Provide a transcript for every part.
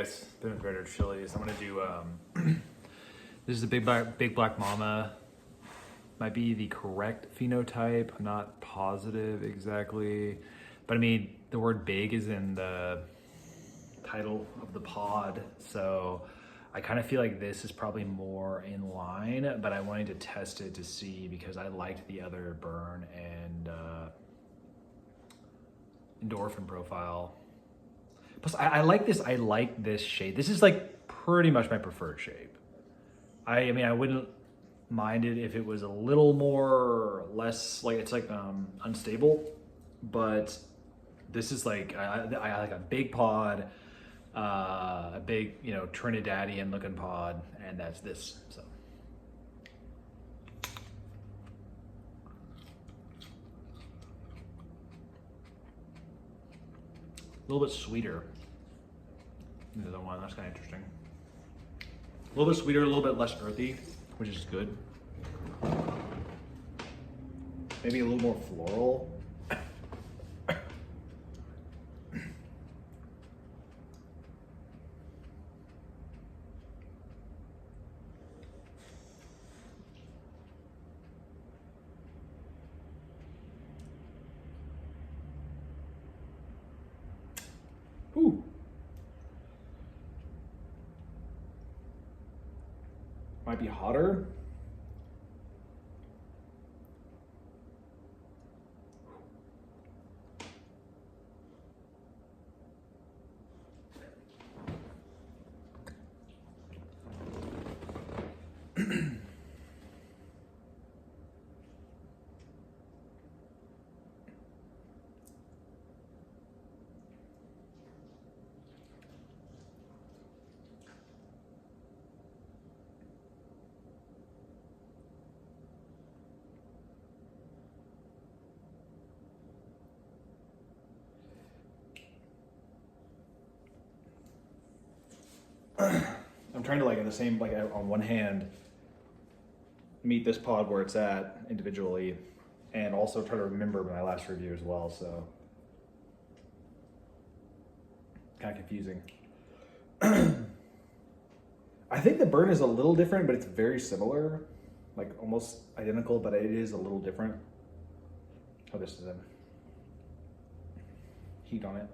guys, been Predator chilies. I'm gonna do this is a big black mama. Might be the correct phenotype. I'm not positive exactly, but I mean the word big is in the title of the pod, so I kind of feel like this is probably more in line, but I wanted to test it to see because I liked the other burn and endorphin profile. Plus, I like this. I like this shape. This is like pretty much my preferred shape. I mean, I wouldn't mind it if it was a little more less like it's like unstable, but this is like I like a big pod, a big Trinidadian looking pod, and that's this. So. A little bit sweeter. The other one, that's kind of interesting. A little bit sweeter, a little bit less earthy, which is good. Maybe a little more floral. Ooh. Might be hotter. I'm trying to like in the same, like on one hand, meet this pod where it's at individually and also try to remember my last review as well. So kind of confusing. I think the burn is a little different, but it's very similar, like almost identical, but it is a little different. Oh, this is a heat on it.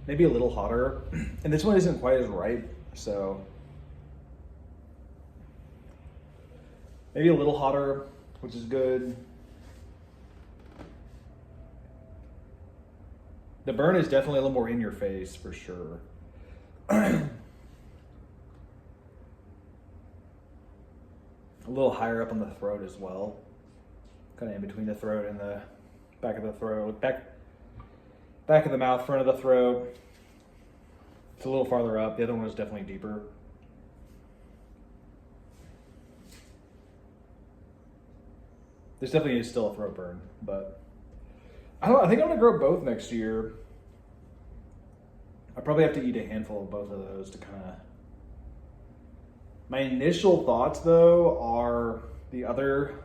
Maybe a little hotter, and this one isn't quite as ripe, so maybe a little hotter, which is good. The burn is definitely a little more in your face for sure. A little higher up on the throat as well, kind of in between the throat and the back of the throat, back of the mouth, front of the throat. It's a little farther up. The other one is definitely deeper. This definitely is still a throat burn, but I think I'm gonna grow both next year. I probably have to eat a handful of both of those to kind of. My initial thoughts though are the other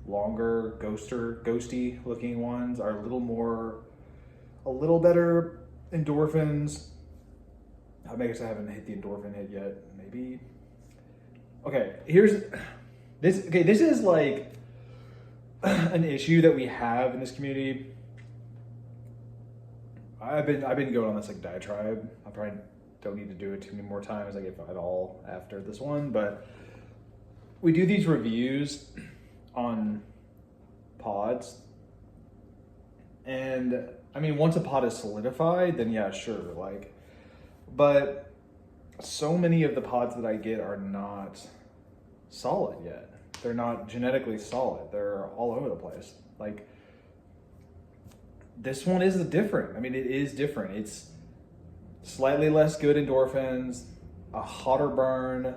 longer ghosty looking ones are a little better endorphins. I guess I haven't hit the endorphin hit yet. Maybe. Okay, this is like an issue that we have in this community. I've been going on this like diatribe. I probably don't need to do it too many more times, like if at all after this one, but we do these reviews on pods. And I mean, once a pod is solidified, then yeah, sure. Like, but so many of the pods that I get are not solid yet. They're not genetically solid. They're all over the place. Like, this one is different. I mean, it is different. It's slightly less good endorphins, a hotter burn,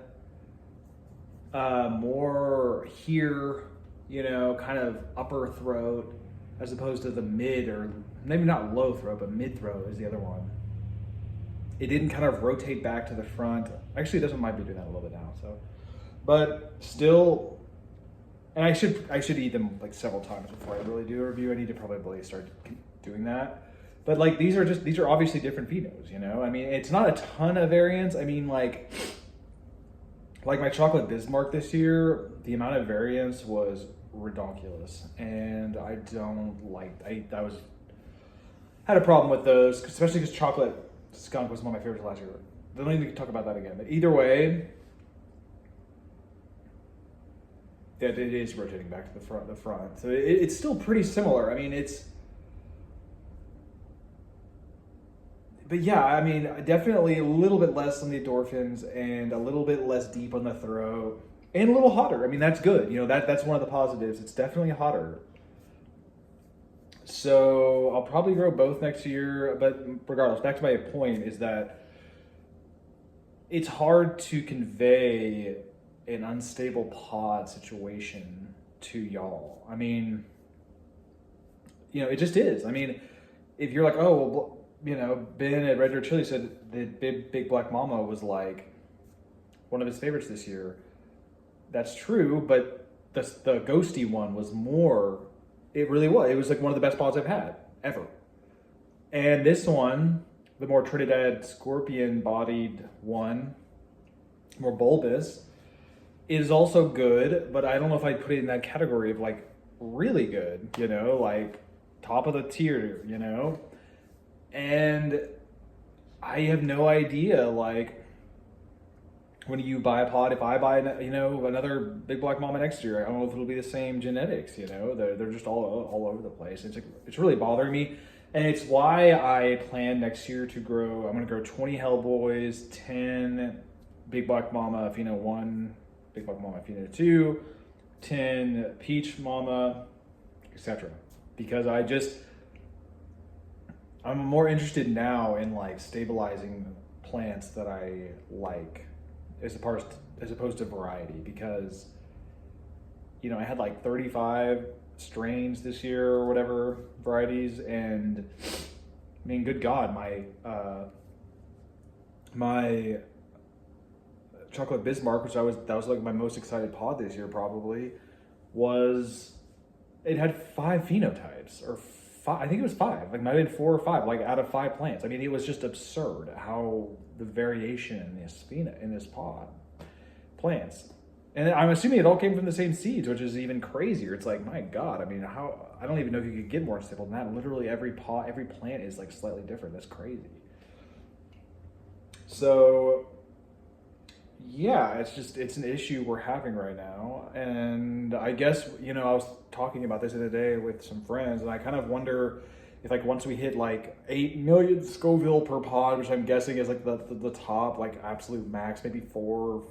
more here, kind of upper throat, as opposed to the mid, or maybe not low throat, but mid throat is the other one. It didn't kind of rotate back to the front. Actually, this one might be doing that a little bit now. So, but still And I should eat them like several times before I really do a review. I need to probably start doing that. But like these are obviously different phenos, you know? I mean, it's not a ton of variance. I mean, like my chocolate Bismarck this year, the amount of variance was ridiculous. And I don't like, had a problem with those, especially because chocolate skunk was one of my favorites last year. Don't need to talk about that again. But either way, that it is rotating back to the front. So it's still pretty similar. I mean, but yeah, I mean, definitely a little bit less on the endorphins and a little bit less deep on the throat and a little hotter. I mean, that's good. You know, that's one of the positives. It's definitely hotter. So I'll probably grow both next year, but regardless, back to my point is that it's hard to convey an unstable pod situation to y'all. I mean, you know, it just is. I mean, if you're like, oh, well, you know, Ben at Red Dirt Chili said that Big Black Mama was like one of his favorites this year. That's true, but the ghosty one was more, it really was. It was like one of the best pods I've had ever. And this one, the more Trinidad scorpion bodied one, more bulbous, is also good, but I don't know if I'd put it in that category of like really good, you know, like top of the tier, you know? And I have no idea, like, when you buy a pod, if I buy, you know, another Big Black Mama next year, I don't know if it'll be the same genetics, you know? They're just all over the place. It's like, it's really bothering me. And it's why I plan next year to grow, I'm going to grow 20 Hellboys, 10 Big Black Mama Pheno 1, Big Black Mama Pheno 2, 10 Peach Mama, etc. Because I'm more interested now in like stabilizing plants that I like as opposed to variety, because, you know, I had like 35 strains this year or whatever, varieties, and I mean, good God, my chocolate Bismarck, that was like my most excited pod this year probably, it had 5 phenotypes, or 5, I think it was 5, like might have been 4 or 5, like out of 5 plants. I mean, it was just absurd how the variation in this pod plants. And I'm assuming it all came from the same seeds, which is even crazier. It's like, my God, I mean, I don't even know if you could get more stable than that. Literally every plant is like slightly different. That's crazy. So yeah, it's an issue we're having right now. And I guess, you know, I was talking about this the other day with some friends, and I kind of wonder if like once we hit like 8 million Scoville per pod, which I'm guessing is like the top, like absolute max, maybe 4,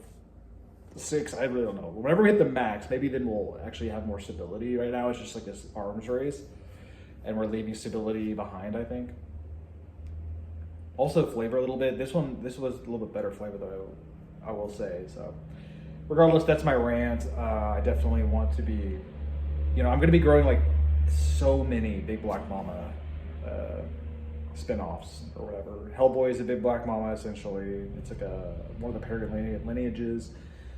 6, I really don't know. Whenever we hit the max, maybe then we'll actually have more stability. Right now it's just like this arms race, and we're leaving stability behind, I think. Also flavor a little bit. This was a little bit better flavor though, I will say. So regardless, that's my rant. I definitely want to be, you know, I'm going to be growing like so many Big Black Mama spin-offs or whatever. Hellboy is a Big Black Mama, essentially. It's like one of the parent lineages.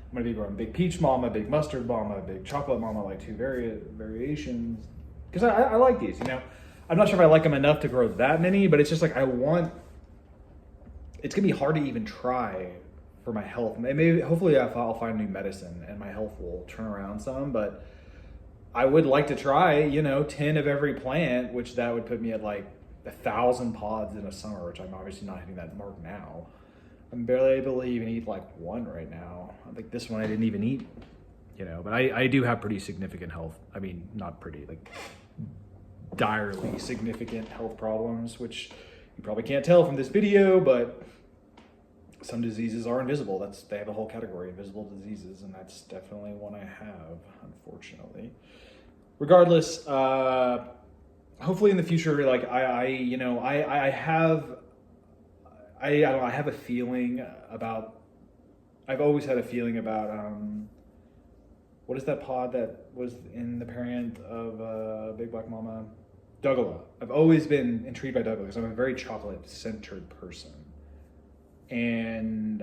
I'm going to be growing Big Peach Mama, Big Mustard Mama, Big Chocolate Mama, like 2 variations. Because I like these, you know. I'm not sure if I like them enough to grow that many, but it's just like it's going to be hard to even try for my health. Maybe, hopefully I'll find new medicine and my health will turn around some, but I would like to try, you know, 10 of every plant, which that would put me at like 1,000 pods in a summer, which I'm obviously not hitting that mark now. I'm barely able to even eat like 1 right now. I think this one I didn't even eat, you know, but I do have pretty significant health. I mean, not pretty, like direly significant health problems, which you probably can't tell from this video, but some diseases are invisible. They have a whole category, invisible diseases, and that's definitely one I have, unfortunately. Regardless, hopefully in the future, like I have a feeling about. I've always had a feeling about what is that pod that was in the parent of Big Black Mama? Dougala. I've always been intrigued by Dougala because I'm a very chocolate-centered person. And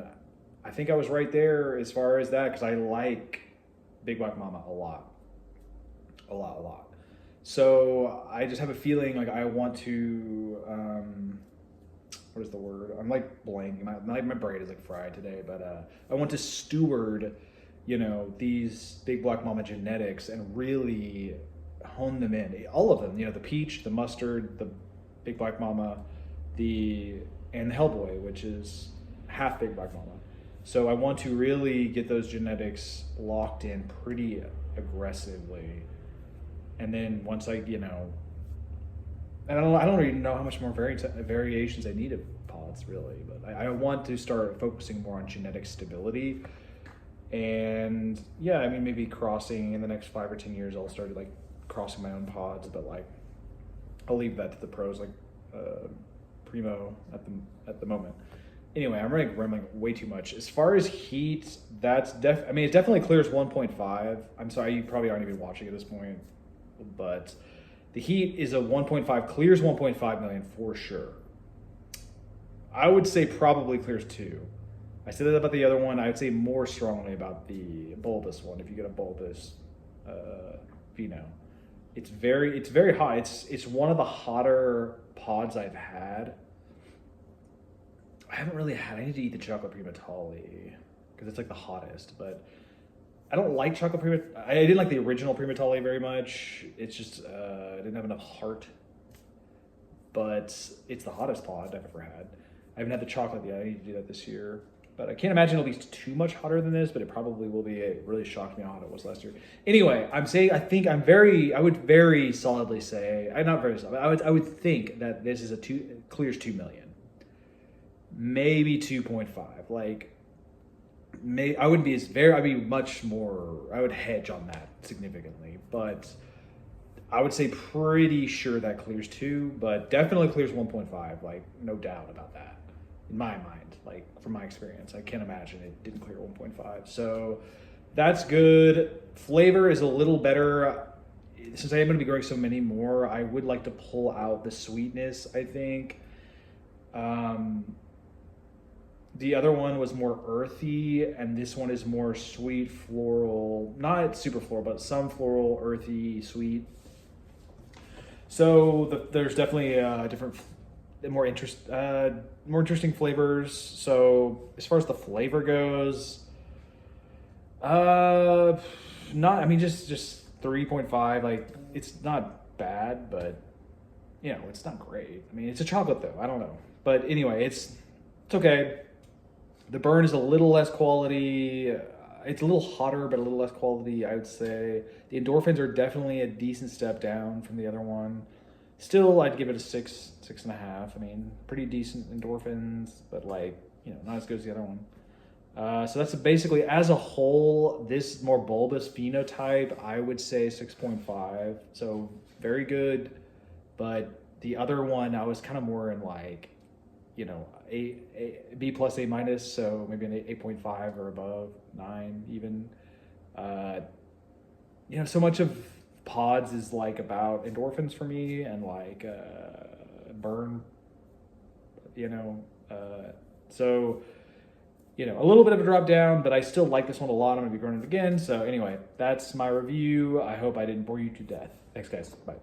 I think I was right there as far as that, because I like Big Black Mama a lot. a lot. So I just have a feeling like I want to, what is the word? I'm like blanking. My brain is like fried today, but I want to steward, these Big Black Mama genetics and really hone them in. All of them, the peach, the mustard, the Big Black Mama, and the Hellboy, which is half Big Black Mama. So I want to really get those genetics locked in pretty aggressively. And then once I don't really know how much more variations I need of pods really, but I want to start focusing more on genetic stability. And yeah, I mean, maybe crossing in the next 5 or 10 years, I'll start like crossing my own pods, but like I'll leave that to the pros, like Primo at the moment. Anyway, I'm rambling way too much. As far as heat, it definitely clears 1.5. I'm sorry, you probably aren't even watching at this point, but the heat is a 1.5, clears 1.5 million for sure. I would say probably clears 2. I said that about the other one. I would say more strongly about the bulbous one. If you get a bulbous pheno, it's very hot. It's one of the hotter pods I've had. I need to eat the chocolate Primatali because it's like the hottest, but I don't like chocolate Primatali. I didn't like the original Primatali very much. It's just, I didn't have enough heart, but it's the hottest pod I've ever had. I haven't had the chocolate yet. I need to do that this year, but I can't imagine it'll be too much hotter than this, but it probably will be. It really shocked me how hot it was last year. Anyway, I would very solidly say, I would think that this is clears 2 million. Maybe 2.5. Like, I would hedge on that significantly, but I would say pretty sure that clears 2, but definitely clears 1.5. Like, no doubt about that in my mind. Like, from my experience, I can't imagine it didn't clear 1.5. So that's good. Flavor is a little better. Since I am going to be growing so many more, I would like to pull out the sweetness, I think. The other one was more earthy, and this one is more sweet, floral, not super floral, but some floral, earthy, sweet. So there's definitely more interesting flavors. So as far as the flavor goes, just 3.5. Like, it's not bad, but it's not great. I mean, it's a chocolate though. I don't know, but anyway, it's okay. The burn is a little less quality. It's a little hotter, but a little less quality, I would say. The endorphins are definitely a decent step down from the other one. Still, I'd give it a 6.5. I mean, pretty decent endorphins, but not as good as the other one. So that's basically, as a whole, this more bulbous phenotype, I would say 6.5. So very good, but the other one, I was kind of more in a B plus, A minus, so maybe an 8.5 or above, 9 even. So much of pods is like about endorphins for me and burn, so a little bit of a drop down, but I still like this one a lot. I'm gonna be growing it again. So anyway, that's my review. I hope I didn't bore you to death. Thanks guys, bye.